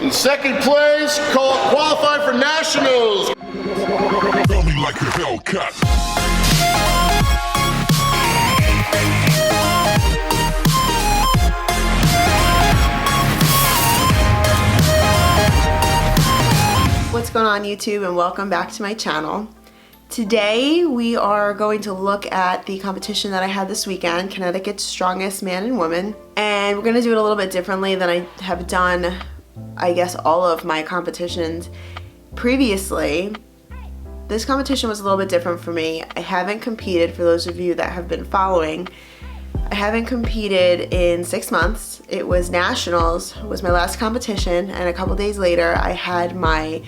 In second place, qualified for nationals. Tell me like a Hellcat. What's going on YouTube, and welcome back to my channel. Today we are going to look at the competition that I had this weekend, Connecticut's Strongest Man and Woman, and we're going to do it a little bit differently than I have done, I guess, all of my competitions previously. This competition was a little bit different for me. I haven't competed, for those of you that have been following, I haven't competed in 6 months. It was nationals, was my last competition, and a couple days later I had my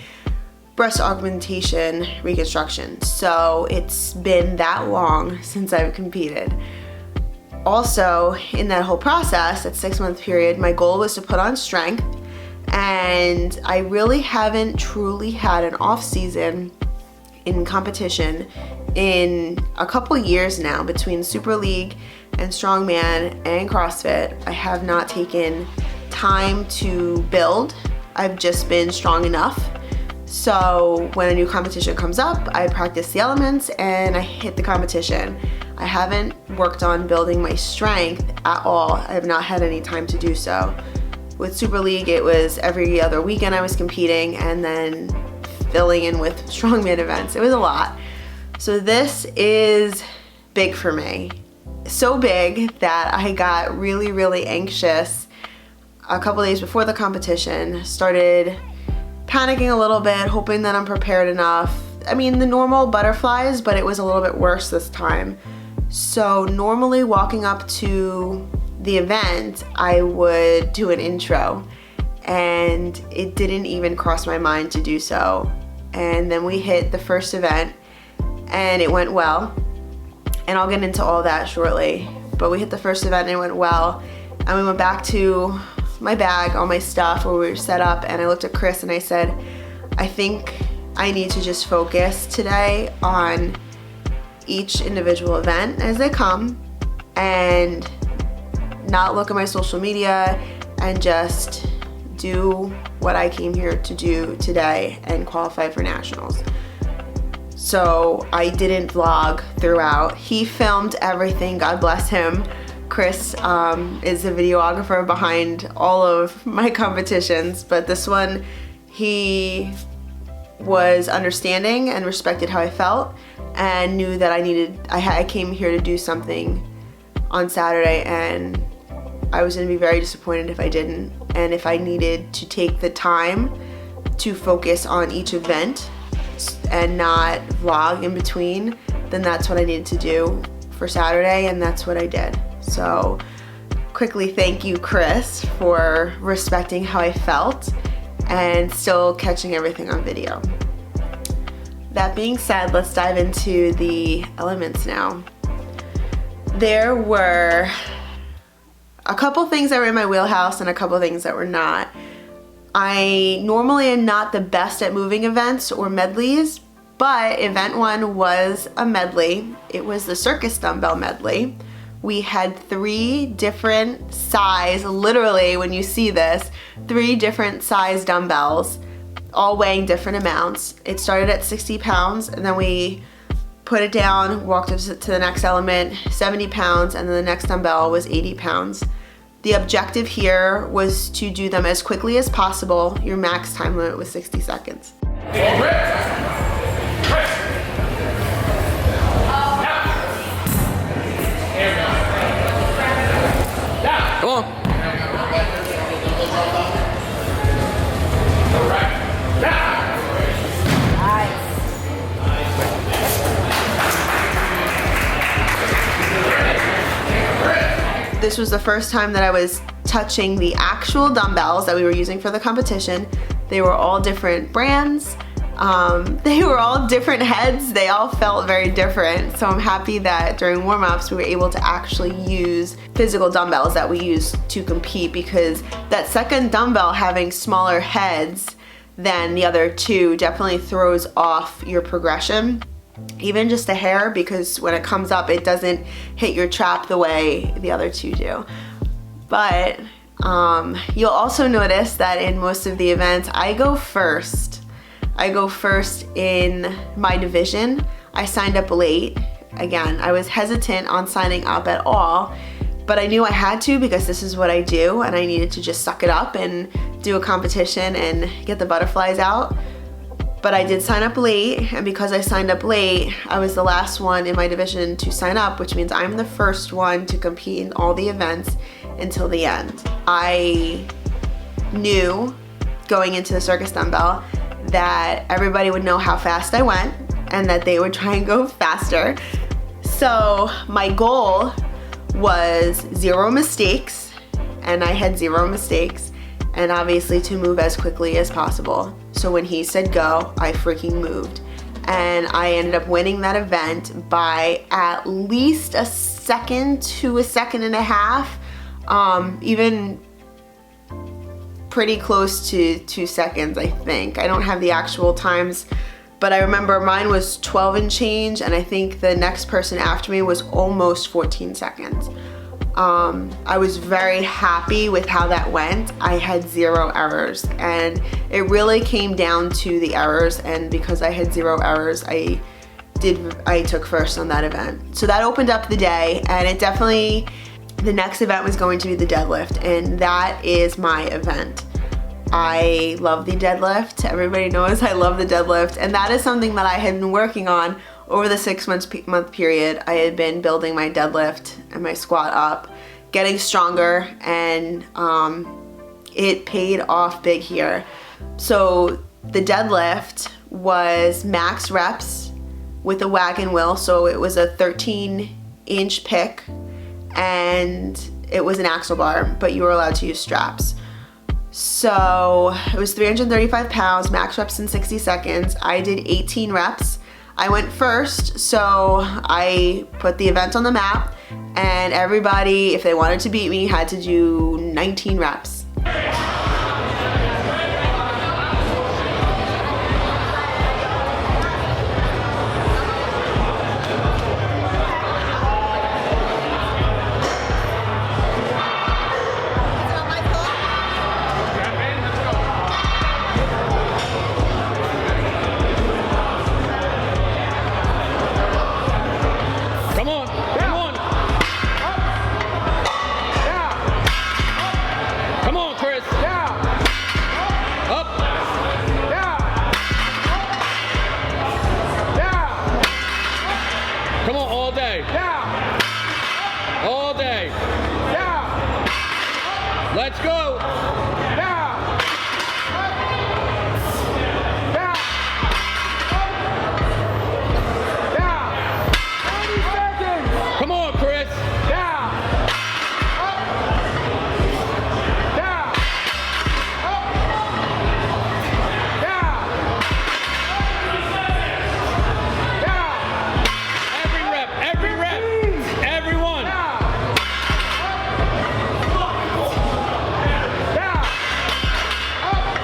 breast augmentation reconstruction. So it's been that long since I've competed. Also, in that whole process, that 6-month period, my goal was to put on strength, and I really haven't truly had an off season in competition in a couple years now. Between Super League and Strongman and CrossFit, I have not taken time to build. I've just been strong enough. So when a new competition comes up, I practice the elements and I hit the competition. I haven't worked on building my strength at all. I have not had any time to do so. With Super League, it was every other weekend I was competing and then filling in with Strongman events. It was a lot. So this is big for me. So big that I got really anxious a couple days before the competition. Started panicking a little bit, hoping that I'm prepared enough. I mean, the normal butterflies, but it was a little bit worse this time. So normally walking up to the event, I would do an intro, and it didn't even cross my mind to do so. And then we hit the first event and it went well, and I'll get into all that shortly. But we hit the first event and it went well, and we went back to my bag, all my stuff, where we were set up, and I looked at Chris and I said, I think I need to just focus today on each individual event as they come and not look at my social media and just do what I came here to do today and qualify for nationals. So I didn't vlog throughout. He filmed everything, God bless him. Chris is the videographer behind all of my competitions, but this one, he was understanding and respected how I felt and knew that I came here to do something on Saturday, and I was going to be very disappointed if I didn't. And if I needed to take the time to focus on each event and not vlog in between, then that's what I needed to do for Saturday, and that's what I did. So quickly, thank you, Chris, for respecting how I felt and still catching everything on video. That being said, let's dive into the elements now. There were a couple things that were in my wheelhouse and a couple things that were not. I normally am not the best at moving events or medleys, but event one was a medley. It was the Circus dumbbell medley. We had 3 different size, literally when you see this, 3 different size dumbbells, all weighing different amounts. It started at 60 pounds, and then we put it down, walked up to the next element, 70 pounds, and then the next dumbbell was 80 pounds. The objective here was to do them as quickly as possible. Your max time limit was 60 seconds. Come on. This was the first time that I was touching the actual dumbbells that we were using for the competition. They were all different brands. They were all different heads. They all felt very different. So I'm happy that during warm-ups we were able to actually use physical dumbbells that we use to compete, because that second dumbbell having smaller heads than the other 2 definitely throws off your progression, even just a hair, because when it comes up it doesn't hit your trap the way the other 2 do. But You'll also notice that in most of the events, I go first. I go first in my division. I signed up late. Again, I was hesitant on signing up at all, but I knew I had to because this is what I do, and I needed to just suck it up and do a competition and get the butterflies out. But I did sign up late, and because I signed up late, I was the last one in my division to sign up, which means I'm the first one to compete in all the events until the end. I knew going into the Circus dumbbell that everybody would know how fast I went and that they would try and go faster. So my goal was 0 mistakes, and I had 0 mistakes, and obviously to move as quickly as possible. So when he said go, I freaking moved. And I ended up winning that event by at least a second to a second and a half, even pretty close to 2 seconds, I think. I don't have the actual times, but I remember mine was 12 and change, and I think the next person after me was almost 14 seconds. I was very happy with how that went. I had 0 errors, and it really came down to the errors, and because I had 0 errors, I took first on that event. So that opened up the day, and it definitely, the next event was going to be the deadlift, and that is my event. I love the deadlift. Everybody knows I love the deadlift, and that is something that I had been working on over the 6-month period. I had been building my deadlift and my squat up, getting stronger, and it paid off big here. So the deadlift was max reps with a wagon wheel, so it was a 13-inch pick, and it was an axle bar, but you were allowed to use straps. So it was 335 pounds, max reps in 60 seconds. I did 18 reps. I went first, so I put the event on the map, and everybody, if they wanted to beat me, had to do 19 reps. Let's go! Down! Down! Down! 30 seconds! Come on, Chris! Down! Down! Down! Down! Every rep! Everyone!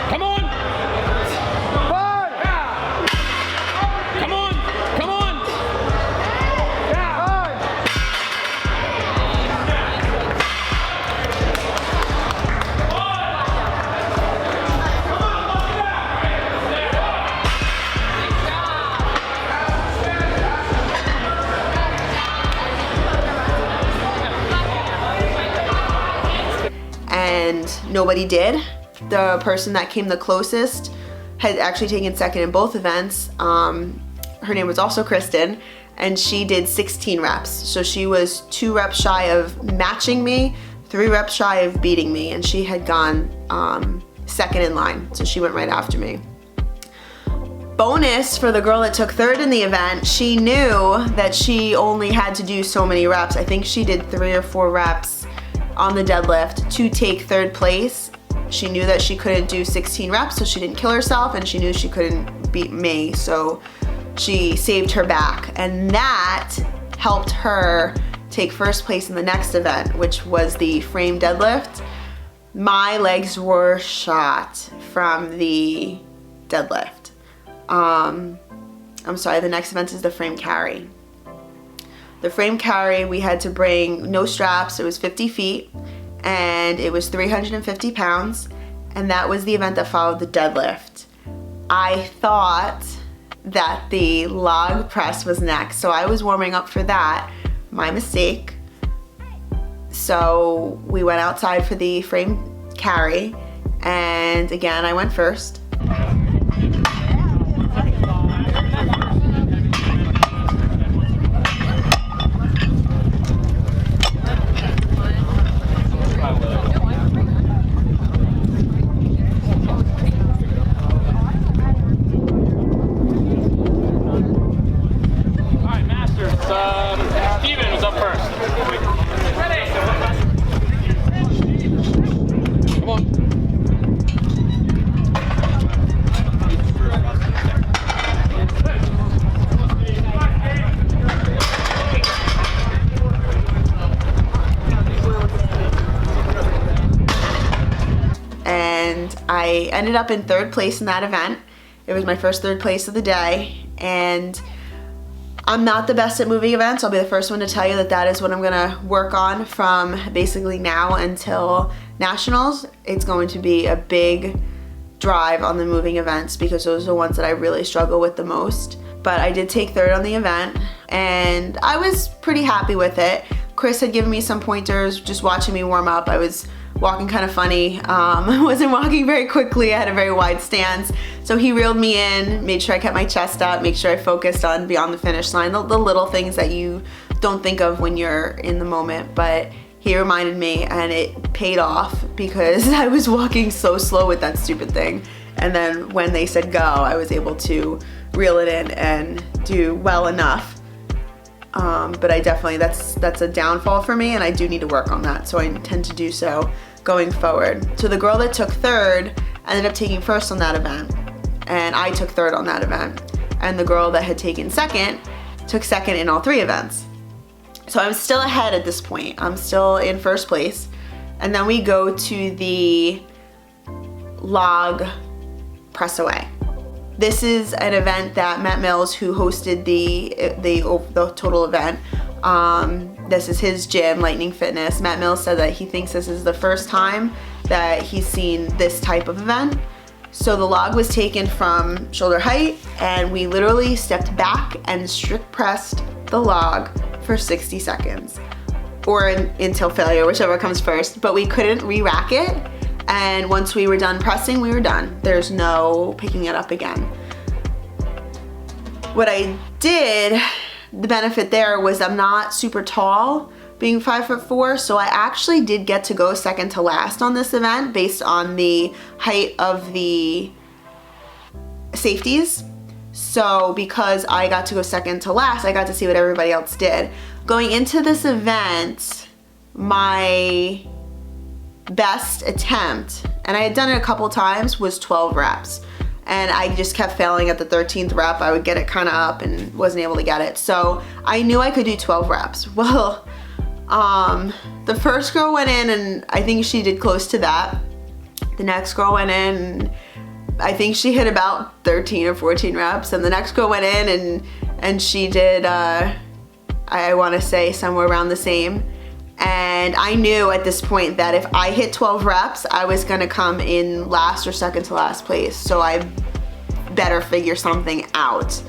Come on! Come on! Come on! And nobody did. The person that came the closest had actually taken second in both events. Her name was also Kristen, and she did 16 reps. So she was 2 reps shy of matching me, 3 reps shy of beating me, and she had gone second in line. So she went right after me. Bonus for the girl that took third in the event, she knew that she only had to do so many reps. I think she did 3 or 4 reps on the deadlift to take third place. She knew that she couldn't do 16 reps, so she didn't kill herself, and she knew she couldn't beat me, so she saved her back. And that helped her take first place in the next event, which was the frame deadlift. My legs were shot from the deadlift. I'm sorry, the next event is the frame carry. The frame carry, we had to bring no straps, it was 50 feet, and it was 350 pounds, and that was the event that followed the deadlift. I thought that the log press was next, so I was warming up for that. My mistake. So we went outside for the frame carry, and again I went first. Steven was up first. Ready? Come on. And I ended up in 3rd place in that event. It was my first 3rd place of the day, and I'm not the best at moving events. I'll be the first one to tell you that that is what I'm gonna work on from basically now until nationals. It's going to be a big drive on the moving events because those are the ones that I really struggle with the most. But I did take 3rd on the event, and I was pretty happy with it. Chris had given me some pointers just watching me warm up. I was walking kind of funny. I wasn't walking very quickly. I had a very wide stance. So he reeled me in, made sure I kept my chest up, make sure I focused on beyond the finish line, the little things that you don't think of when you're in the moment. But he reminded me, and it paid off because I was walking so slow with that stupid thing. And then when they said go, I was able to reel it in and do well enough. But I definitely, that's a downfall for me, and I do need to work on that. So I intend to do so going forward. So the girl that took 3rd ended up taking 1st on that event, and I took 3rd on that event. And the girl that had taken 2nd took 2nd in all 3 events. So I'm still ahead at this point. I'm still in 1st place. And then we go to the log press away. This is an event that Matt Mills, who hosted the total event, this is his gym, Lightening Fitness. Matt Mills said that he thinks this is the first time that he's seen this type of event. So the log was taken from shoulder height, and we literally stepped back and strict pressed the log for 60 seconds. Or until failure, whichever comes first. But we couldn't re-rack it, and once we were done pressing, we were done. There's no picking it up again. What I did, the benefit there was I'm not super tall, being 5'4", so I actually did get to go 2nd to last on this event based on the height of the safeties. So because I got to go 2nd to last, I got to see what everybody else did. Going into this event, my best attempt, and I had done it a couple times, was 12 reps. And I just kept failing at the 13th rep. I would get it kind of up and wasn't able to get it. So I knew I could do 12 reps. Well, the first girl went in, and I think she did close to that. The next girl went in, and I think she hit about 13 or 14 reps. And the next girl went in, and she did, I want to say somewhere around the same. And I knew at this point that if I hit 12 reps, I was gonna come in last or 2nd to last place. So I better figure something out.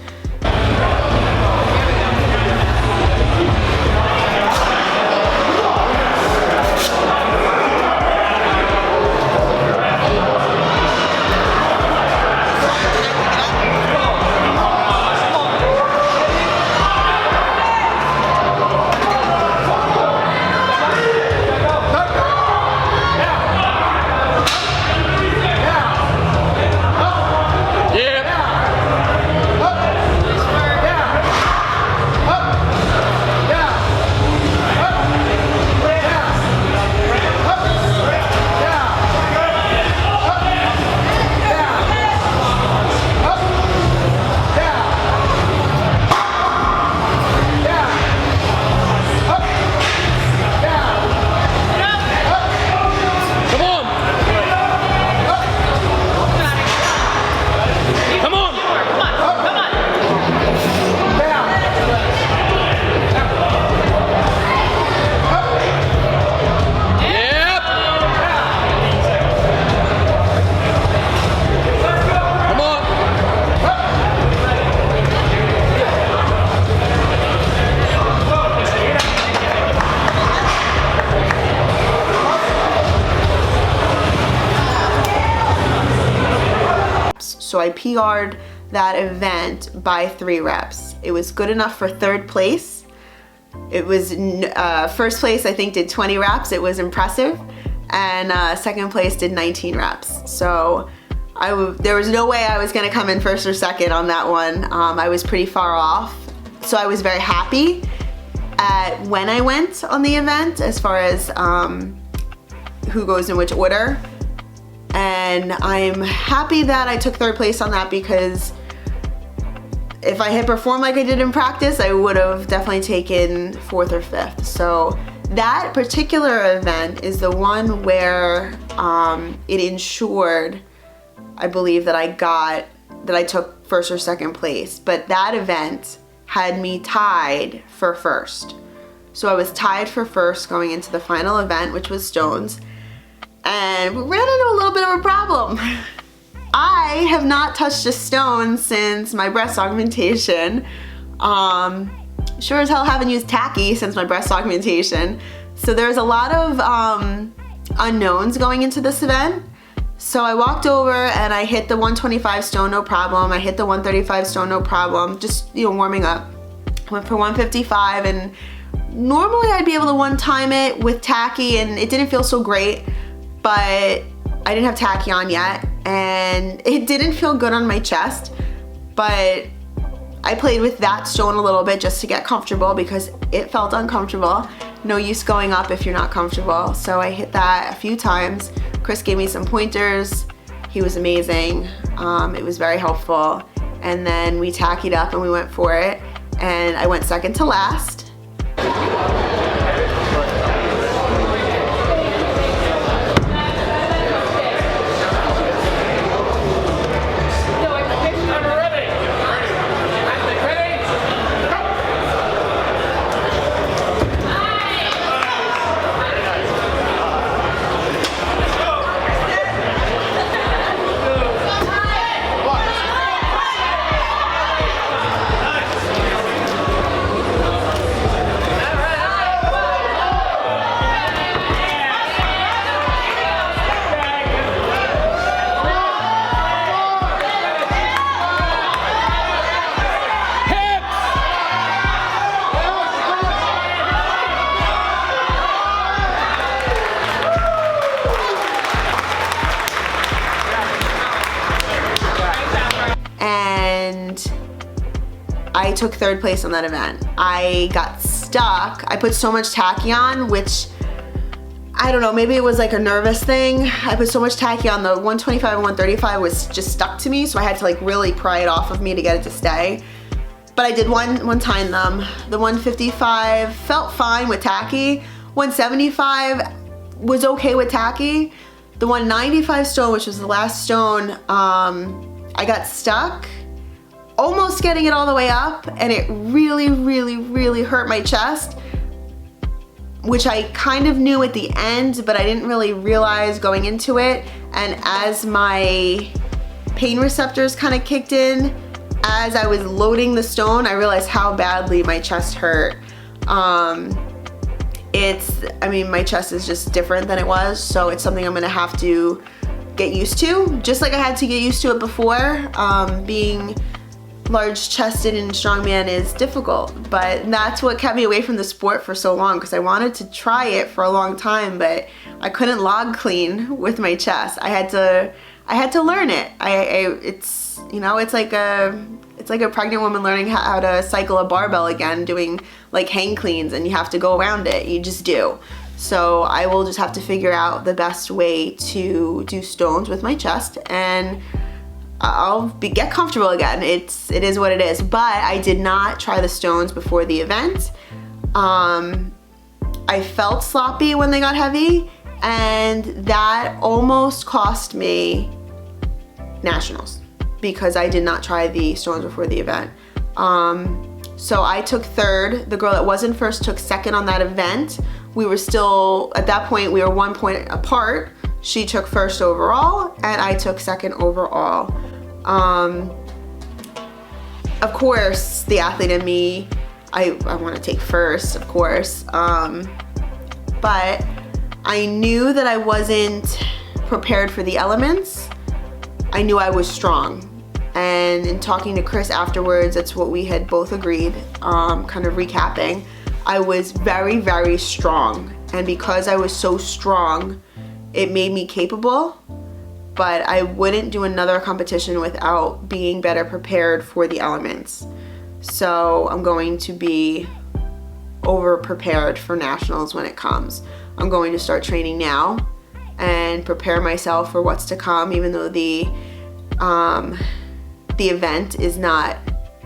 So I PR'd that event by 3 reps. It was good enough for 3rd place. It was, first place I think did 20 reps, it was impressive. And 2nd place did 19 reps. So there was no way I was gonna come in 1st or 2nd on that one. I was pretty far off. So I was very happy at when I went on the event as far as who goes in which order. And I'm happy that I took 3rd place on that, because if I had performed like I did in practice, I would have definitely taken 4th or 5th. So that particular event is the one where it ensured, I believe, that I took 1st or 2nd place. But that event had me tied for 1st. So I was tied for 1st going into the final event, which was stones. And we ran into a little bit of a problem. I have not touched a stone since my breast augmentation. Sure as hell haven't used tacky since my breast augmentation. So there's a lot of unknowns going into this event. So I walked over and I hit the 125 stone, no problem. I hit the 135 stone, no problem. Just, warming up. Went for 155, and normally I'd be able to one-time it with tacky, and it didn't feel so great, but I didn't have tacky on yet, and it didn't feel good on my chest, but I played with that stone a little bit just to get comfortable, because it felt uncomfortable. No use going up if you're not comfortable. So I hit that a few times. Chris gave me some pointers. He was amazing. It was very helpful. And then we tackied up and we went for it. And I went 2nd to last. I took 3rd place on that event. I got stuck. I put so much tacky on, which, I don't know, maybe it was like a nervous thing. I put so much tacky on, the 125 and 135 was just stuck to me, so I had to like really pry it off of me to get it to stay. But I did one time them. The 155 felt fine with tacky. 175 was okay with tacky. The 195 stone, which was the last stone, I got stuck almost getting it all the way up, and it really, really, really hurt my chest, which I kind of knew at the end, but I didn't really realize going into it. And as my pain receptors kind of kicked in, as I was loading the stone, I realized how badly my chest hurt. My chest is just different than it was, so it's something I'm gonna have to get used to, just like I had to get used to it before. Being large chested and strongman is difficult, but that's what kept me away from the sport for so long, because I wanted to try it for a long time, but I couldn't log clean with my chest. I had to learn it. It's like a pregnant woman learning how to cycle a barbell again, doing like hang cleans, and you have to go around it. You just do. So I will just have to figure out the best way to do stones with my chest, and I'll get comfortable again. It is what it is. But I did not try the stones before the event. I felt sloppy when they got heavy, and that almost cost me nationals, because I did not try the stones before the event. So I took 3rd. The girl that wasn't 1st took 2nd on that event. We were still, at that point, we were 1 point apart. She took 1st overall, and I took 2nd overall. Of course, the athlete in me, I want to take 1st, of course. But I knew that I wasn't prepared for the elements. I knew I was strong. And in talking to Chris afterwards, that's what we had both agreed, kind of recapping. I was very, very strong. And because I was so strong, it made me capable, but I wouldn't do another competition without being better prepared for the elements. So I'm going to be over prepared for nationals when it comes. I'm going to start training now and prepare myself for what's to come, even though the event is not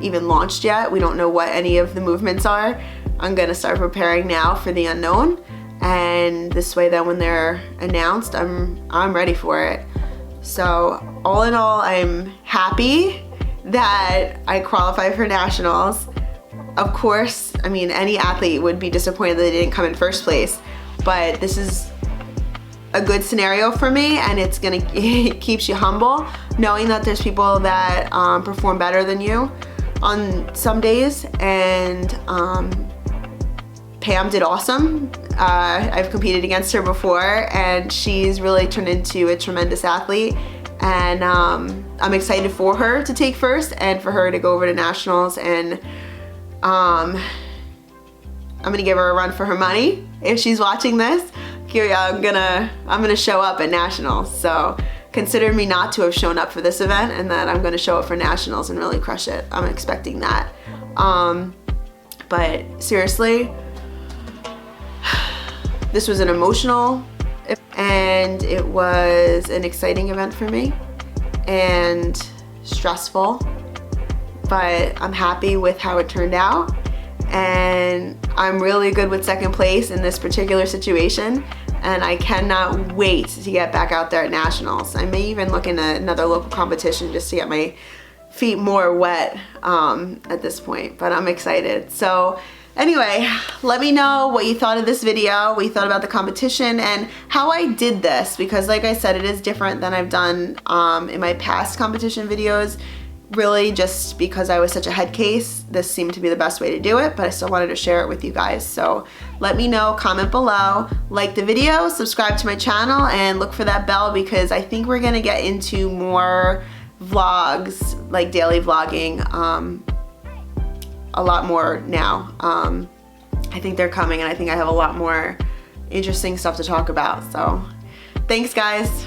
even launched yet. We don't know what any of the movements are. I'm gonna start preparing now for the unknown, and this way then when they're announced, I'm ready for it. So all in all, I'm happy that I qualified for nationals. Of course, I mean, any athlete would be disappointed that they didn't come in first place, but this is a good scenario for me, and it keeps you humble knowing that there's people that perform better than you on some days. And Pam did awesome. I've competed against her before, and she's really turned into a tremendous athlete, and I'm excited for her to take first and for her to go over to nationals. And I'm gonna give her a run for her money if she's watching this. I'm gonna show up at nationals, so consider me not to have shown up for this event, and that I'm gonna show up for nationals and really crush it. I'm expecting that. But seriously, this was an emotional and it was an exciting event for me and stressful, but I'm happy with how it turned out, and I'm really good with second place in this particular situation, and I cannot wait to get back out there at nationals. I may even look into another local competition just to get my feet more wet at this point, but I'm excited. So anyway, let me know what you thought of this video, what you thought about the competition, and how I did this, because like I said, it is different than I've done in my past competition videos. Really, just because I was such a head case, this seemed to be the best way to do it, but I still wanted to share it with you guys. So let me know, comment below, like the video, subscribe to my channel, and look for that bell, because I think we're gonna get into more vlogs, like daily vlogging, a lot more now. I think they're coming, and I think I have a lot more interesting stuff to talk about. So thanks guys.